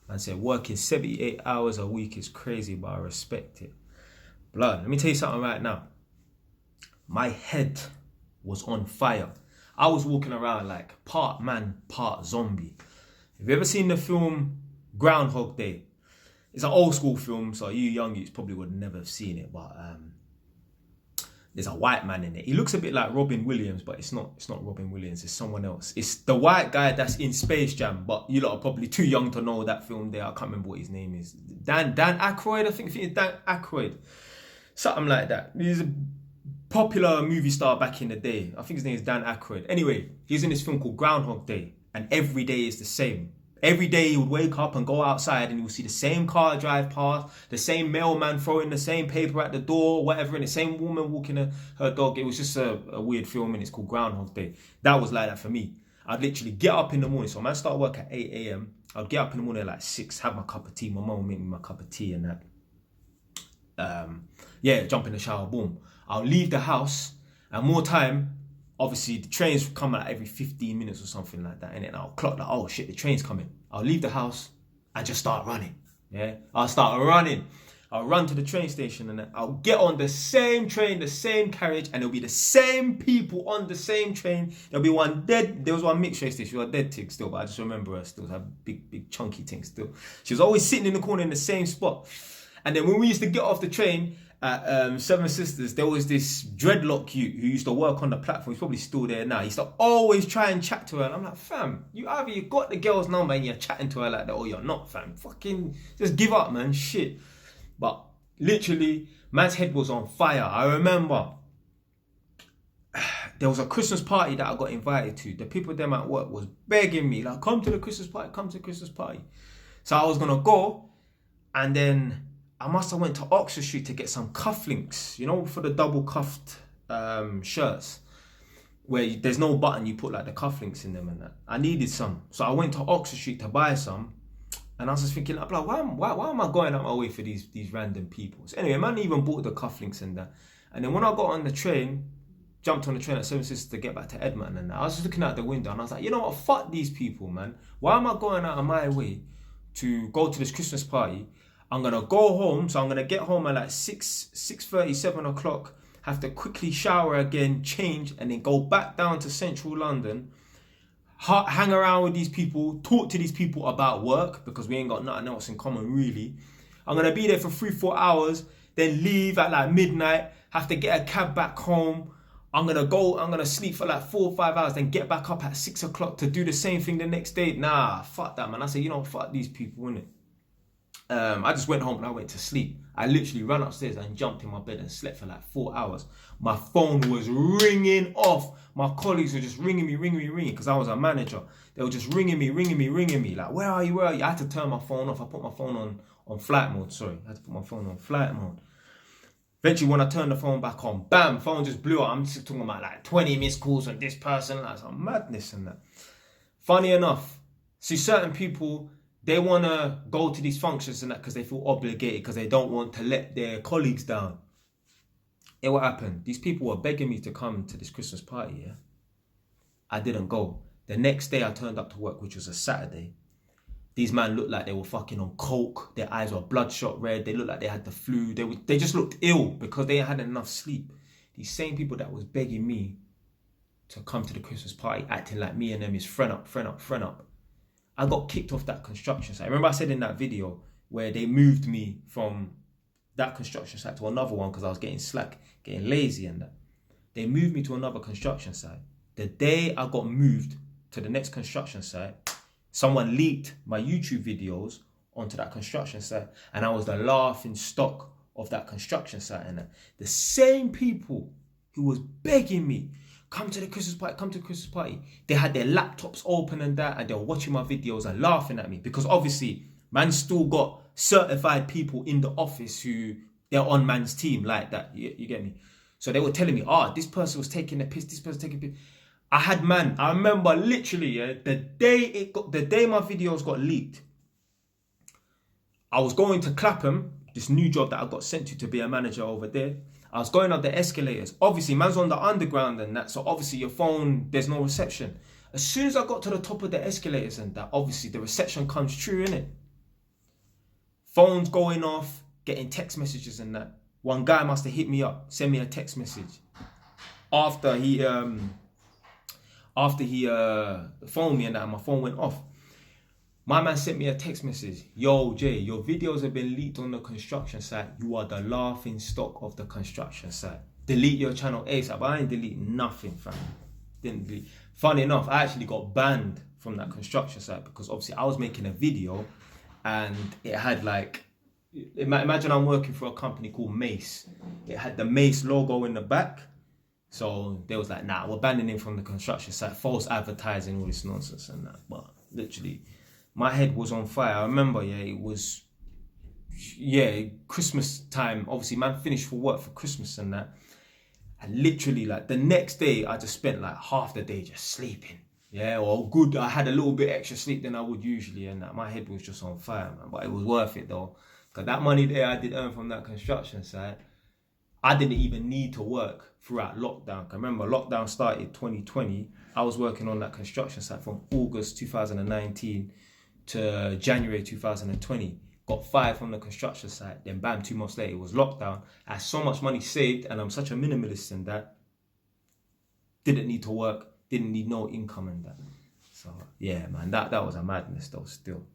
Man said working 78 hours a week is crazy, but I respect it. Blood, let me tell you something right now. My head was on fire. I was walking around like part man, part zombie. Have you ever seen the film Groundhog Day? It's an old school film, so you young youths probably would never have seen it, but there's a white man in it. He looks a bit like Robin Williams, but it's not Robin Williams, it's someone else. It's the white guy that's in Space Jam, but you lot are probably too young to know that film there. I can't remember what his name is. Dan Aykroyd, I think it's Dan Aykroyd. Something like that. He's a popular movie star back in the day. I think his name is Dan Aykroyd. Anyway, he's in this film called Groundhog Day, and every day is the same. Every day he would wake up and go outside and he would see the same car drive past, the same mailman throwing the same paper at the door, whatever, and the same woman walking her dog. It was just a weird film, and it's called Groundhog Day. That was like that for me. I'd literally get up in the morning. So I might start work at 8 a.m. I'd get up in the morning at like 6, have my cup of tea. My mum would make me my cup of tea and that. Jump in the shower, boom. I'll leave the house, and more time, obviously the trains come out every 15 minutes or something like that, and then I'll clock that, oh shit, the train's coming. I'll leave the house and just start running. I'll start running. I'll run to the train station and then I'll get on the same train, the same carriage, and it'll be the same people on the same train. There'll be one dead, there was one mixed race station, she was a dead tick still, but I just remember her still, a big chunky thing still. She was always sitting in the corner in the same spot. And then when we used to get off the train at Seven Sisters, there was this dreadlock youth who used to work on the platform. He's probably still there now. He used to always try and chat to her. And I'm like, fam, you either you got the girl's number and you're chatting to her like that, or you're not, fam. Fucking just give up, man. Shit. But literally, man's head was on fire. I remember there was a Christmas party that I got invited to. The people them at work was begging me, like, come to the Christmas party, come to the Christmas party. So I was gonna go, and then I must have went to Oxford Street to get some cufflinks, you know, for the double cuffed shirts, where there's no button, you put like the cufflinks in them and that. I needed some. So I went to Oxford Street to buy some, and I was just thinking, like, why am I going out my way for these random people? So anyway, man even bought the cufflinks and that. And then when I got on the train, jumped on the train at Seven Sisters to get back to Edmonton and that, I was just looking out the window and I was like, you know what, fuck these people, man. Why am I going out of my way to go to this Christmas party? I'm going to go home, so I'm going to get home at like 6:30, 7 o'clock, have to quickly shower again, change, and then go back down to central London, hang around with these people, talk to these people about work, because we ain't got nothing else in common really. I'm going to be there for 3-4 hours, then leave at like midnight, have to get a cab back home. I'm going to sleep for like 4 or 5 hours, then get back up at 6 o'clock to do the same thing the next day. Nah, fuck that, man. I said, you know, fuck these people, innit? I just went home and I went to sleep. I literally ran upstairs and jumped in my bed and slept for like 4 hours. My phone was ringing off. My colleagues were just ringing me, because I was a manager. They were just ringing me. Like, where are you? I had to turn my phone off. I put my phone on flight mode. I had to put my phone on flight mode. Eventually, when I turned the phone back on, bam, phone just blew up. I'm just talking about like 20 missed calls from this person. Like some madness and that. Funny enough, see, certain people, they want to go to these functions and that because they feel obligated, because they don't want to let their colleagues down. And what happened? These people were begging me to come to this Christmas party, yeah? I didn't go. The next day I turned up to work, which was a Saturday. These men looked like they were fucking on coke. Their eyes were bloodshot red. They looked like they had the flu. They just looked ill because they hadn't had enough sleep. These same people that was begging me to come to the Christmas party, acting like me and them is friend up. I got kicked off that construction site. Remember I said in that video where they moved me from that construction site to another one because I was getting slack, getting lazy and that. They moved me to another construction site. The day I got moved to the next construction site, someone leaked my YouTube videos onto that construction site, and I was the laughing stock of that construction site. And that. The same people who was begging me, come to the Christmas party, they had their laptops open and that, and they were watching my videos and laughing at me, because obviously man still got certified people in the office who they're on man's team like that. You get me? So they were telling me, this person was taking a piss, this person taking a piss. I remember literally, the day my videos got leaked, I was going to Clapham, this new job that I got sent to be a manager over there. I was going up the escalators. Obviously, man's on the underground and that, so obviously your phone, there's no reception. As soon as I got to the top of the escalators and that, obviously the reception comes true, innit? Phones going off, getting text messages and that. One guy must have hit me up, sent me a text message after he phoned me and that, and my phone went off. My man sent me a text message. Yo, Jay, your videos have been leaked on the construction site. You are the laughing stock of the construction site. Delete your channel ASAP. I ain't deleting nothing, fam. Didn't delete. Funny enough, I actually got banned from that construction site because obviously I was making a video and it had like, imagine I'm working for a company called Mace. It had the Mace logo in the back. So they was like, nah, we're banning him from the construction site. False advertising, all this nonsense and that. But literally, my head was on fire. I remember, it was, Christmas time. Obviously, man finished for work for Christmas and that. And literally, like, the next day, I just spent like half the day just sleeping. I had a little bit extra sleep than I would usually, and that my head was just on fire, man. But it was worth it though. Because that money there I did earn from that construction site, I didn't even need to work throughout lockdown. I remember lockdown started 2020. I was working on that construction site from August 2019 to January 2020. Got fired from the construction site. Then bam, 2 months later, it was lockdown. I had so much money saved and I'm such a minimalist in that. Didn't need to work. Didn't need no income in that. So yeah, man, that was a madness though still.